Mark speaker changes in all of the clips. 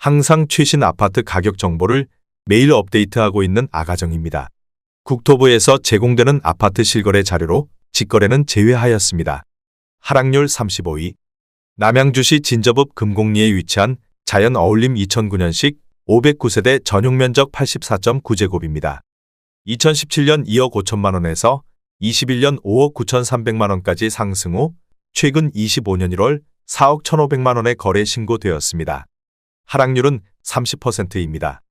Speaker 1: 항상 최신 아파트 가격 정보를 매일 업데이트하고 있는 아가정입니다. 국토부에서 제공되는 아파트 실거래 자료로 직거래는 제외하였습니다. 하락률 35위. 남양주시 진저읍 금곡리에 위치한 자연어울림 2009년식 509세대 전용면적 84.9제곱입니다. 2017년 2억 5천만 원에서 21년 5억 9,300만 원까지 상승 후 최근 25년 1월 4억 1,500만 원에 거래 신고되었습니다. 하락률은 30%입니다.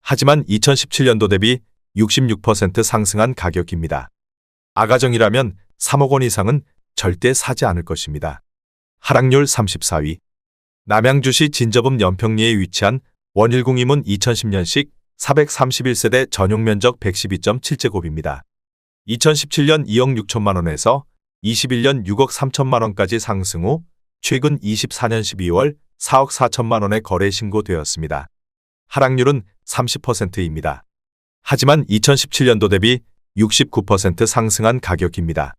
Speaker 1: 하지만 2017년도 대비 66% 상승한 가격입니다. 아가정이라면 3억 원 이상은 절대 사지 않을 것입니다. 하락률 34위. 남양주시 진저읍 연평리에 위치한 원일궁이문 2010년식 431세대 전용면적 112.7제곱입니다. 2017년 2억 6천만 원에서 21년 6억 3천만 원까지 상승 후 최근 24년 12월 4억 4천만 원에 거래 신고되었습니다. 하락률은 30%입니다. 하지만 2017년도 대비 69% 상승한 가격입니다.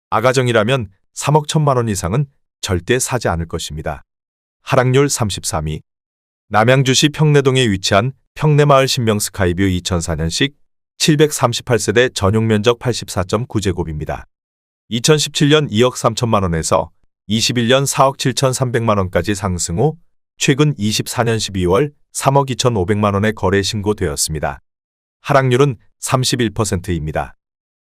Speaker 1: 아가정이라면 3억 1천만 원 이상은 절대 사지 않을 것입니다. 하락률 33위. 남양주시 평내동에 위치한 평내마을 신명 스카이뷰 2004년식 738세대 전용면적 84.9제곱입니다. 2017년 2억 3천만 원에서 21년 4억 7,300만 원까지 상승 후 최근 24년 12월 3억 2,500만 원에 거래 신고되었습니다. 하락률은 31%입니다.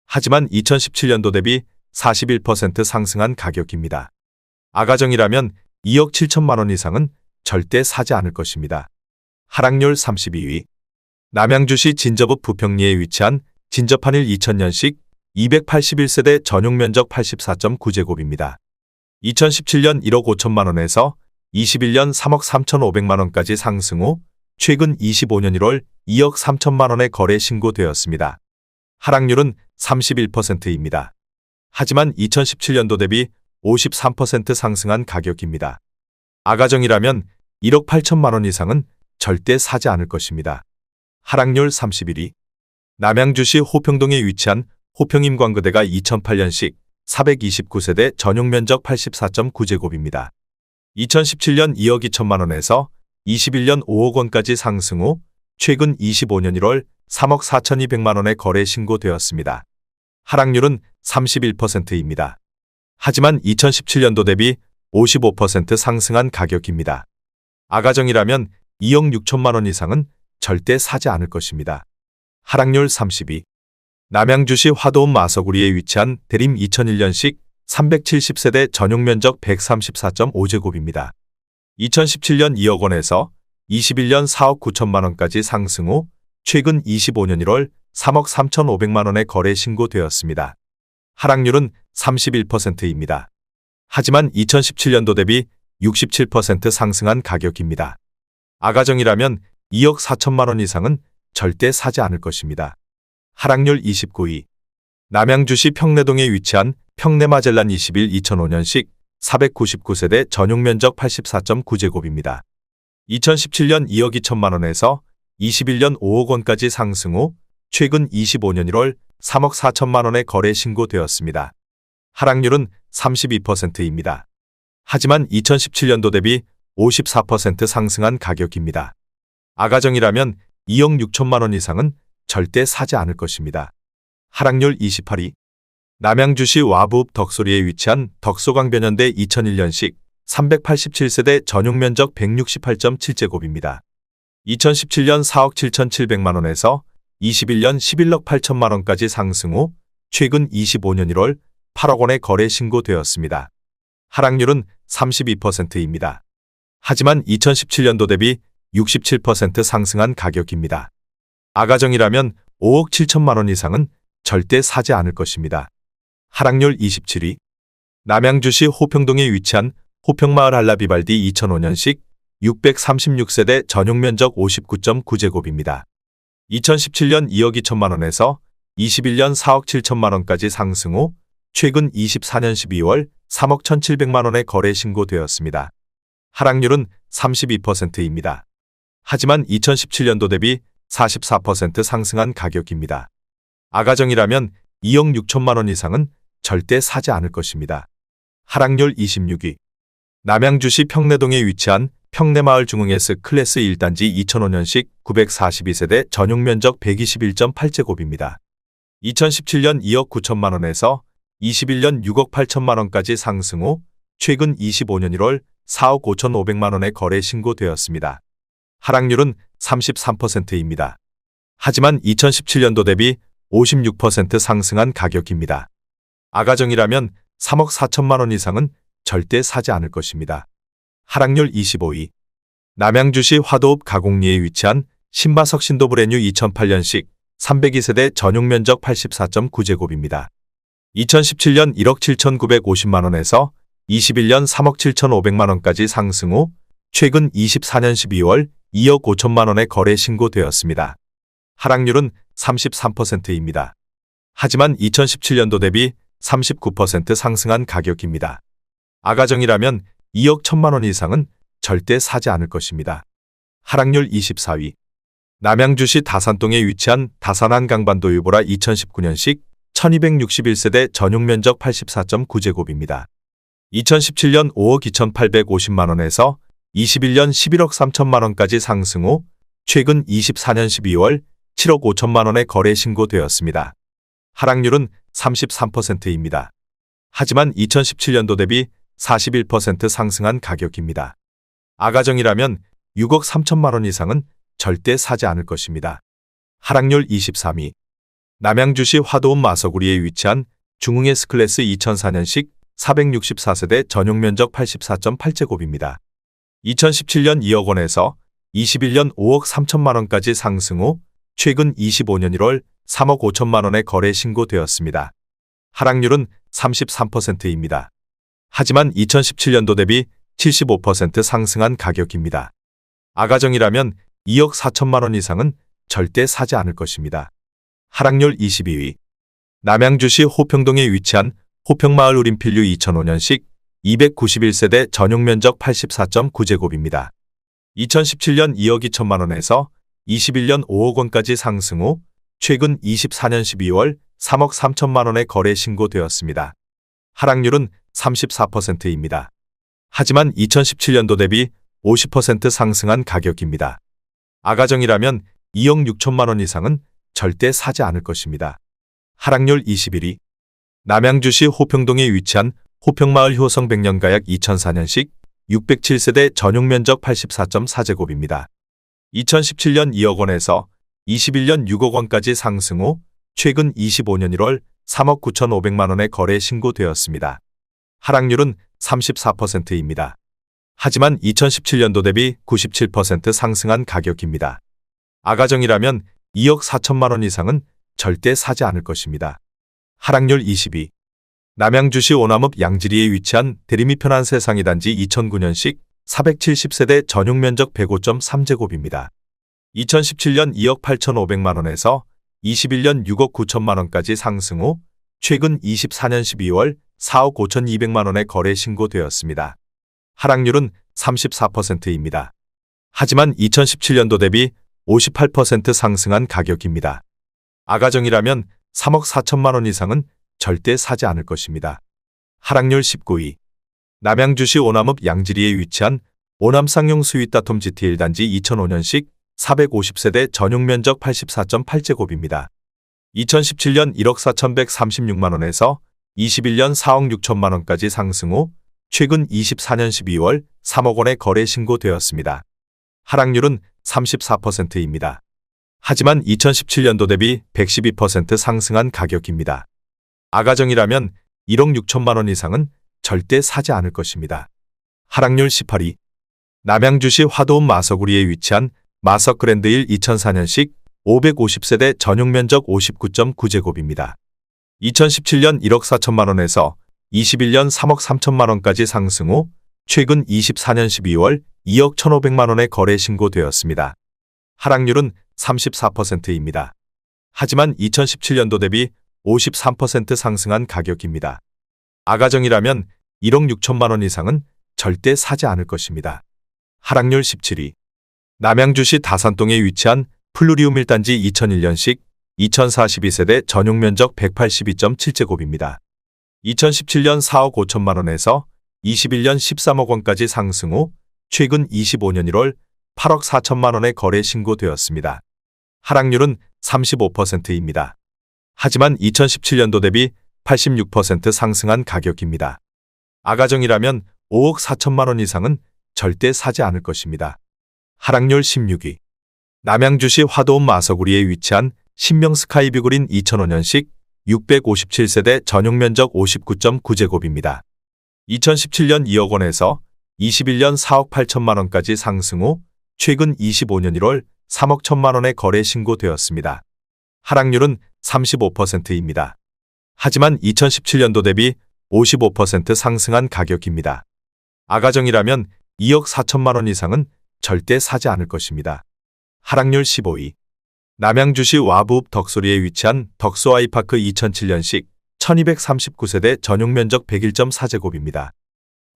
Speaker 1: 하지만 2017년도 대비 41% 상승한 가격입니다. 아가정이라면 2억 7천만 원 이상은 절대 사지 않을 것입니다. 하락률 32위. 남양주시 진저읍 부평리에 위치한 진저판일 2000년식 281세대 전용면적 84.9제곱입니다. 2017년 1억 5천만 원에서 21년 3억 3,500만 원까지 상승 후 최근 25년 1월 2억 3천만 원에 거래 신고되었습니다. 하락률은 31%입니다. 하지만 2017년도 대비 53% 상승한 가격입니다. 아가정이라면 1억 8천만 원 이상은 절대 사지 않을 것입니다. 하락률 31위. 남양주시 호평동에 위치한 호평임광그대가 2008년식 429세대 전용면적 84.9제곱입니다. 2017년 2억 2천만 원에서 21년 5억 원까지 상승 후 최근 25년 1월 3억 4,200만 원에 거래 신고되었습니다. 하락률은 31%입니다. 하지만 2017년도 대비 55% 상승한 가격입니다. 아가정이라면 2억 6천만 원 이상은 절대 사지 않을 것입니다. 하락률 32. 남양주시 화도읍 마서구리에 위치한 대림 2001년식 370세대 전용면적 134.5제곱입니다. 2017년 2억 원에서 21년 4억 9천만 원까지 상승 후 최근 25년 1월 3억 3,500만 원에 거래 신고되었습니다. 하락률은 31%입니다. 하지만 2017년도 대비 67% 상승한 가격입니다. 아가정이라면 2억 4천만 원 이상은 절대 사지 않을 것입니다. 하락률 29위. 남양주시 평내동에 위치한 평내마젤란 21 2005년식 499세대 전용면적 84.9제곱입니다. 2017년 2억 2천만 원에서 21년 5억 원까지 상승 후 최근 25년 1월 3억 4천만 원에 거래 신고되었습니다. 하락률은 32%입니다. 하지만 2017년도 대비 54% 상승한 가격입니다. 아가정이라면 2억 6천만 원 이상은 절대 사지 않을 것입니다. 하락률 28위. 남양주시 와부읍 덕소리에 위치한 덕소강변현대 2001년식 387세대 전용면적 168.7제곱입니다. 2017년 4억 7,700만 원에서 21년 11억 8천만 원까지 상승 후 최근 25년 1월 8억 원에 거래 신고되었습니다. 하락률은 32%입니다. 하지만 2017년도 대비 67% 상승한 가격입니다. 아가정이라면 5억 7천만 원 이상은 절대 사지 않을 것입니다. 하락률 27위. 남양주시 호평동에 위치한 호평마을 한라비발디 2005년식 636세대 전용면적 59.9제곱입니다. 2017년 2억 2천만 원에서 21년 4억 7천만 원까지 상승 후 최근 24년 12월 3억 1,700만 원에 거래 신고되었습니다. 하락률은 32%입니다. 하지만 2017년도 대비 44% 상승한 가격입니다. 아가정이라면 2억 6천만 원 이상은 절대 사지 않을 것입니다. 하락률 26위. 남양주시 평내동에 위치한 평내마을 중흥 S 클래스 1단지 2005년식 942세대 전용 면적 121.8제곱입니다. 2017년 2억 9천만 원에서 21년 6억 8천만 원까지 상승 후 최근 25년 1월 4억 5,500만 원에 거래 신고되었습니다. 하락률은 33%입니다. 하지만 2017년도 대비 56% 상승한 가격입니다. 아가정이라면 3억 4천만 원 이상은 절대 사지 않을 것입니다. 하락률 25위. 남양주시 화도읍 가곡리에 위치한 신바석 신도 브랜뉴 2008년식 302세대 전용 면적 84.9제곱입니다. 2017년 1억 7,950만 원에서 21년 3억 7,500만 원까지 상승 후 최근 24년 12월 2억 5천만 원에 거래 신고되었습니다. 하락률은 33%입니다. 하지만 2017년도 대비 39% 상승한 가격입니다. 아가정이라면 2억 1천만 원 이상은 절대 사지 않을 것입니다. 하락률 24위. 남양주시 다산동에 위치한 다산한 강반도 유보라 2019년식 1261세대 전용 면적 84.9제곱입니다. 2017년 5억 2,850만 원에서 21년 11억 3천만 원까지 상승 후 최근 24년 12월 7억 5천만 원에 거래 신고되었습니다. 하락률은 33%입니다. 하지만 2017년도 대비 41% 상승한 가격입니다. 아가정이라면 6억 3천만 원 이상은 절대 사지 않을 것입니다. 하락률 23위. 남양주시 화도읍 마서구리에 위치한 중흥 S클래스 2004년식 464세대 전용 면적 84.8제곱입니다. 2017년 2억 원에서 21년 5억 3천만 원까지 상승 후 최근 25년 1월 3억 5천만 원에 거래 신고되었습니다. 하락률은 33%입니다. 하지만 2017년도 대비 75% 상승한 가격입니다. 아가정이라면 2억 4천만 원 이상은 절대 사지 않을 것입니다. 하락률 22위. 남양주시 호평동에 위치한 호평마을 우림필류 2005년식 291세대 전용 면적 84.9제곱입니다. 2017년 2억 2천만 원에서 21년 5억 원까지 상승 후 최근 24년 12월 3억 3천만 원에 거래 신고되었습니다. 하락률은 34%입니다. 하지만 2017년도 대비 50% 상승한 가격입니다. 아가정이라면 2억 6천만 원 이상은 절대 사지 않을 것입니다. 하락률 21위. 남양주시 호평동에 위치한 호평마을 효성 백년가약 2004년식 607세대 전용 면적 84.4제곱입니다. 2017년 2억 원에서 21년 6억 원까지 상승 후 최근 25년 1월 3억 9,500만 원에 거래 신고되었습니다. 하락률은 34%입니다. 하지만 2017년도 대비 97% 상승한 가격입니다. 아가정이라면 2억 4천만 원 이상은 절대 사지 않을 것입니다. 하락률 22. 남양주시 오남읍 양지리에 위치한 대림이 편한 세상이 단지 2009년식 470세대 전용 면적 105.3제곱입니다. 2017년 2억 8,500만 원에서 21년 6억 9천만 원까지 상승 후 최근 24년 12월 4억 5,200만 원에 거래 신고되었습니다. 하락률은 34%입니다. 하지만 2017년도 대비 58% 상승한 가격입니다. 아가정이라면 3억 4천만 원 이상은 절대 사지 않을 것입니다. 하락률 19위. 남양주시 오남읍 양지리에 위치한 오남쌍용 스윗다톰 GT 1단지 2005년식 450세대 전용 면적 84.8제곱입니다. 2017년 1억 4,136만 원에서 21년 4억 6천만 원까지 상승 후 최근 24년 12월 3억 원에 거래 신고되었습니다. 하락률은 34%입니다. 하지만 2017년도 대비 112% 상승한 가격입니다. 아가정이라면 1억 6천만 원 이상은 절대 사지 않을 것입니다. 하락률 18위. 남양주시 화도읍 마서구리에 위치한 마석 그랜드 1 2004년식 550세대 전용 면적 59.9제곱입니다. 2017년 1억 4천만 원에서 21년 3억 3천만 원까지 상승 후 최근 24년 12월 2억 1,500만 원에 거래 신고되었습니다. 하락률은 34%입니다. 하지만 2017년도 대비 53% 상승한 가격입니다. 아가정이라면 1억 6천만 원 이상은 절대 사지 않을 것입니다. 하락률 17위. 남양주시 다산동에 위치한 플루리움 1단지 2001년식 2042세대 전용 면적 182.7제곱입니다. 2017년 4억 5천만 원에서 21년 13억 원까지 상승 후 최근 25년 1월 8억 4천만 원의 거래 신고되었습니다. 하락률은 35%입니다. 하지만 2017년도 대비 86% 상승한 가격입니다. 아가정이라면 5억 4천만 원 이상은 절대 사지 않을 것입니다. 하락률 16위. 남양주시 화도읍 마서구리에 위치한 신명 스카이뷰그린 2005년식 657세대 전용 면적 59.9제곱입니다. 2017년 2억 원에서 21년 4억 8천만 원까지 상승 후 최근 25년 1월 3억 1천만 원의 거래 신고되었습니다. 하락률은 35%입니다. 하지만 2017년도 대비 55% 상승한 가격입니다. 아가정이라면 2억 4천만 원 이상은 절대 사지 않을 것입니다. 하락률 15위. 남양주시 와부읍 덕소리에 위치한 덕소아이파크 2007년식 1239세대 전용 면적 101.4제곱입니다.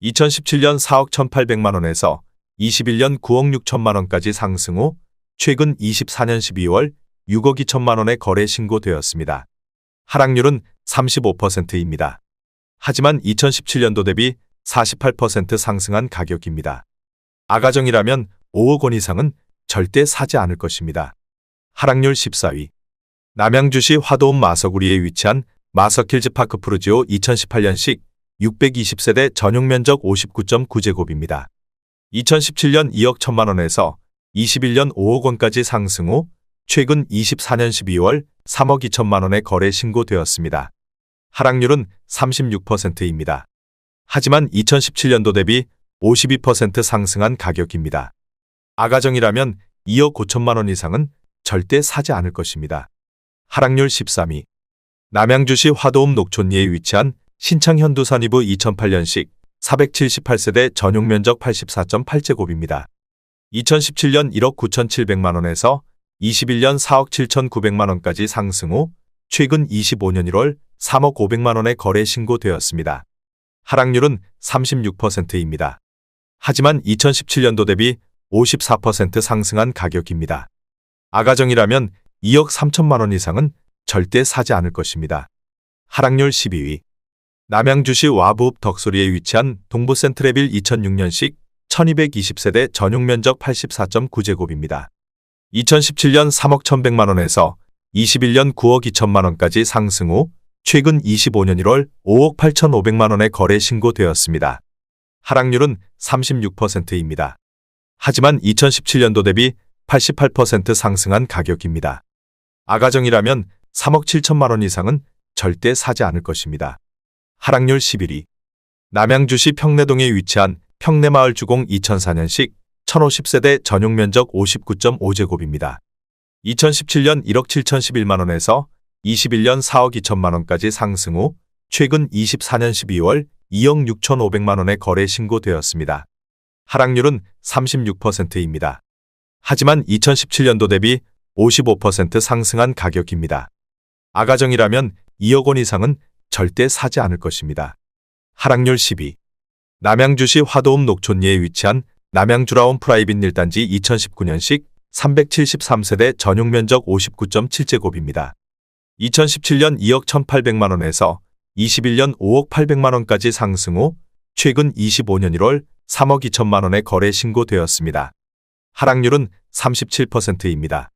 Speaker 1: 2017년 4억 1,800만 원에서 21년 9억 6천만 원까지 상승 후 최근 24년 12월 6억 2천만 원의 거래 신고되었습니다. 하락률은 35%입니다. 하지만 2017년도 대비 48% 상승한 가격입니다. 아가정이라면 5억 원 이상은 절대 사지 않을 것입니다. 하락률 14위. 남양주시 화도읍 마서구리에 위치한 마서킬즈파크 푸르지오 2018년식 620세대 전용 면적 59.9제곱입니다. 2017년 2억 1천만 원에서 21년 5억 원까지 상승 후 최근 24년 12월 3억 2천만 원의 거래 신고되었습니다. 하락률은 36%입니다. 하지만 2017년도 대비 52% 상승한 가격입니다. 아가정이라면 2억 5천만 원 이상은 절대 사지 않을 것입니다. 하락률 13위. 남양주시 화도읍 녹촌리에 위치한 신창현두산이브 2008년식 478세대 전용 면적 84.8제곱입니다. 2017년 1억 9,700만 원에서 21년 4억 7,900만 원까지 상승 후 최근 25년 1월 3억 500만 원의 거래 신고되었습니다. 하락률은 36%입니다. 하지만 2017년도 대비 54% 상승한 가격입니다. 아가정이라면 2억 3천만 원 이상은 절대 사지 않을 것입니다. 하락률 12위. 남양주시 와부읍 덕소리에 위치한 동부센트레빌 2006년식 1220세대 전용 면적 84.9제곱입니다. 2017년 3억 1,100만 원에서 21년 9억 2천만 원까지 상승 후 최근 25년 1월 5억 8,500만 원의 거래 신고되었습니다. 하락률은 36%입니다. 하지만 2017년도 대비 88% 상승한 가격입니다. 아가정이라면 3억 7천만 원 이상은 절대 사지 않을 것입니다. 하락률 11위. 남양주시 평내동에 위치한 평내마을 주공 2004년식 1050세대 전용 면적 59.5제곱입니다. 2017년 1억 7,011만 원에서 21년 4억 2천만 원까지 상승 후 최근 24년 12월 2억 6,500만 원의 거래 신고되었습니다. 하락률은 36%입니다. 하지만 2017년도 대비 55% 상승한 가격입니다. 아가정이라면 2억 원 이상은 절대 사지 않을 것입니다. 하락률 10위. 남양주시 화도읍 녹촌리에 위치한 남양주라온 프라이빗 1단지 2019년식 373세대 전용 면적 59.7제곱입니다. 2017년 2억 1,800만 원에서 21년 5억 800만 원까지 상승 후 최근 25년 1월 3억 2천만 원의 거래 신고되었습니다. 하락률은 37%입니다.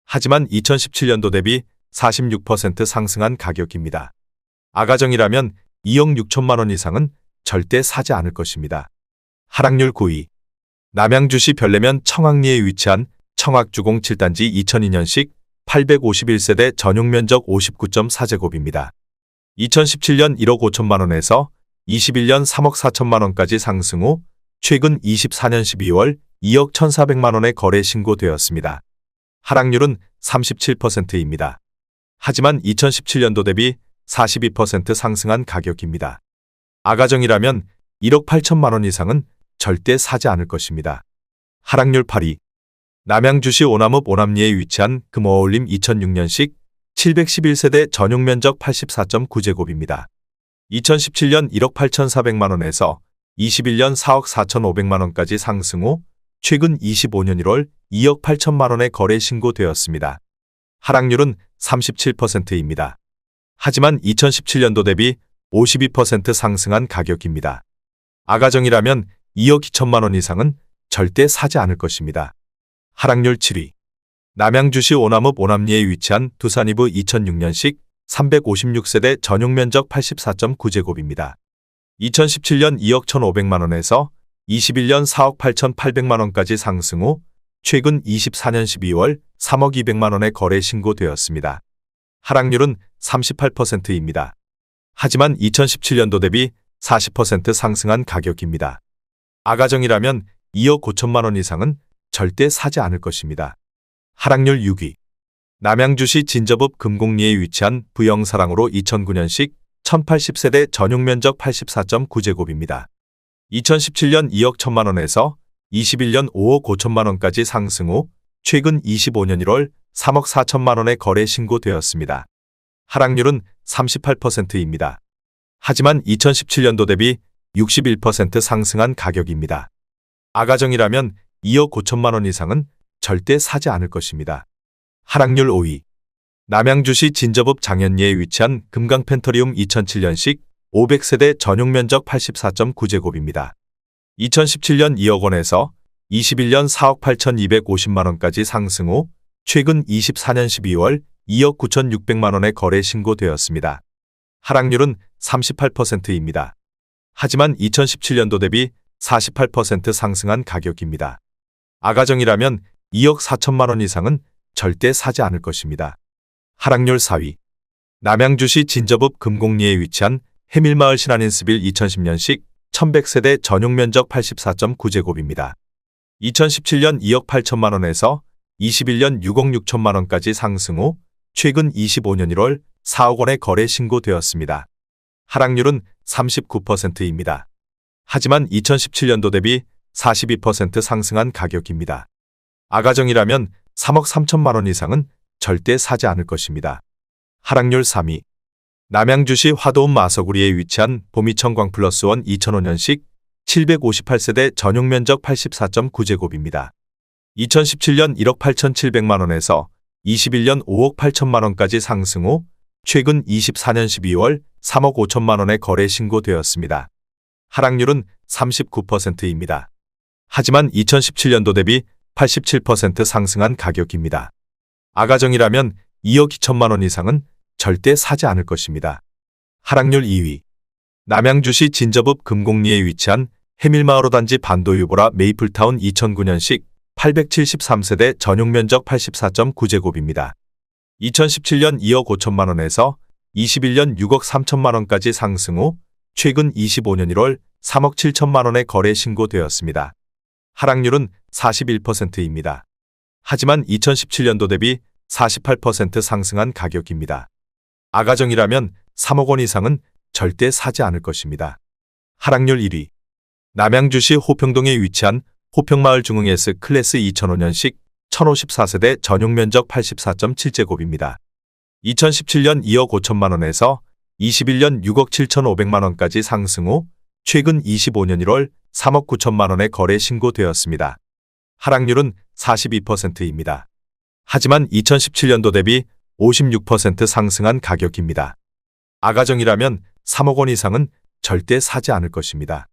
Speaker 1: 하지만 2017년도 대비 46% 상승한 가격입니다. 아가정이라면 2억 6천만 원 이상은 절대 사지 않을 것입니다. 하락률 9위. 남양주시 별내면 청학리에 위치한 청학주공 7단지 2002년식 851세대 전용 면적 59.4제곱입니다. 2017년 1억 5천만 원에서 21년 3억 4천만 원까지 상승 후 최근 24년 12월 2억 1,400만 원의 거래 신고되었습니다. 하락률은 37%입니다. 하지만 2017년도 대비 42% 상승한 가격입니다. 아가정이라면 1억 8천만 원 이상은 절대 사지 않을 것입니다. 하락률 8위. 남양주시 오남읍 오남리에 위치한 금어울림 2006년식 711세대 전용 면적 84.9제곱입니다. 2017년 1억 8,400만 원에서 21년 4억 4,500만 원까지 상승 후 최근 25년 1월 2억 8천만 원의 거래 신고되었습니다. 하락률은 37%입니다. 하지만 2017년도 대비 52% 상승한 가격입니다. 아가정이라면 2억 2천만 원 이상은 절대 사지 않을 것입니다. 하락률 7위. 남양주시 오남읍 오남리에 위치한 두산이브 2006년식 356세대 전용면적 84.9제곱입니다. 2017년 2억 1,500만원에서 21년 4억 8,800만원까지 상승 후 최근 24년 12월 3억 200만원에 거래 신고되었습니다. 하락률은 38%입니다. 하지만 2017년도 대비 40% 상승한 가격입니다. 아가정이라면 2억 5천만원 이상은 절대 사지 않을 것입니다. 하락률 6위. 남양주시 진저읍 금곡리에 위치한 부영사랑으로 2009년식 1080세대 전용면적 84.9제곱입니다. 2017년 2억 1천만원에서 21년 5억 5천만원까지 상승 후 최근 25년 1월 3억 4천만원에 거래 신고되었습니다. 하락률은 38%입니다. 하지만 2017년도 대비 61% 상승한 가격입니다. 아가정이라면 2억 5천만원 이상은 절대 사지 않을 것입니다. 하락률 5위. 남양주시 진저읍 장현리에 위치한 금강펜터리움 2007년식 500세대 전용면적 84.9제곱입니다. 2017년 2억 원에서 21년 4억 8,250만원까지 상승 후 최근 24년 12월 2억 9,600만원에 거래 신고되었습니다. 하락률은 38%입니다. 하지만 2017년도 대비 48% 상승한 가격입니다. 아가정이라면 2억 4천만원 이상은 절대 사지 않을 것입니다. 하락률 4위. 남양주시 진저읍 금곡리에 위치한 해밀마을 신한인스빌 2010년식 1100세대 전용면적 84.9제곱입니다. 2017년 2억 8천만원에서 21년 6억 6천만원까지 상승 후 최근 25년 1월 4억 원에 거래 신고되었습니다. 하락률은 39%입니다. 하지만 2017년도 대비 42% 상승한 가격입니다. 아가정이라면 3억 3천만원 이상은 절대 사지 않을 것입니다. 하락률 3위. 남양주시 화도읍 마서구리에 위치한 보미천 광플러스원 2005년식 758세대 전용면적 84.9제곱입니다. 2017년 1억 8,700만원에서 21년 5억 8천만원까지 상승 후 최근 24년 12월 3억 5천만원에 거래 신고되었습니다. 하락률은 39%입니다. 하지만 2017년도 대비 87% 상승한 가격입니다. 아가정이라면 2억 2천만원 이상은 절대 사지 않을 것입니다. 하락률 2위. 남양주시 진저읍 금곡리에 위치한 해밀마을호 단지 반도유보라 메이플타운 2009년식 873세대 전용면적 84.9제곱입니다. 2017년 2억 5천만원에서 21년 6억 3천만원까지 상승 후 최근 25년 1월 3억 7천만원에 거래 신고되었습니다. 하락률은 41%입니다. 하지만 2017년도 대비 48% 상승한 가격입니다. 아가정이라면 3억 원 이상은 절대 사지 않을 것입니다. 하락률 1위. 남양주시 호평동에 위치한 호평마을 중흥 S 클래스 2005년식 1054세대 전용면적 84.7제곱입니다. 2017년 2억 5천만원에서 21년 6억 7,500만원까지 상승 후 최근 25년 1월 3억 9천만원에 거래 신고되었습니다. 하락률은 42%입니다. 하지만 2017년도 대비 56% 상승한 가격입니다. 아가정이라면 3억 원 이상은 절대 사지 않을 것입니다.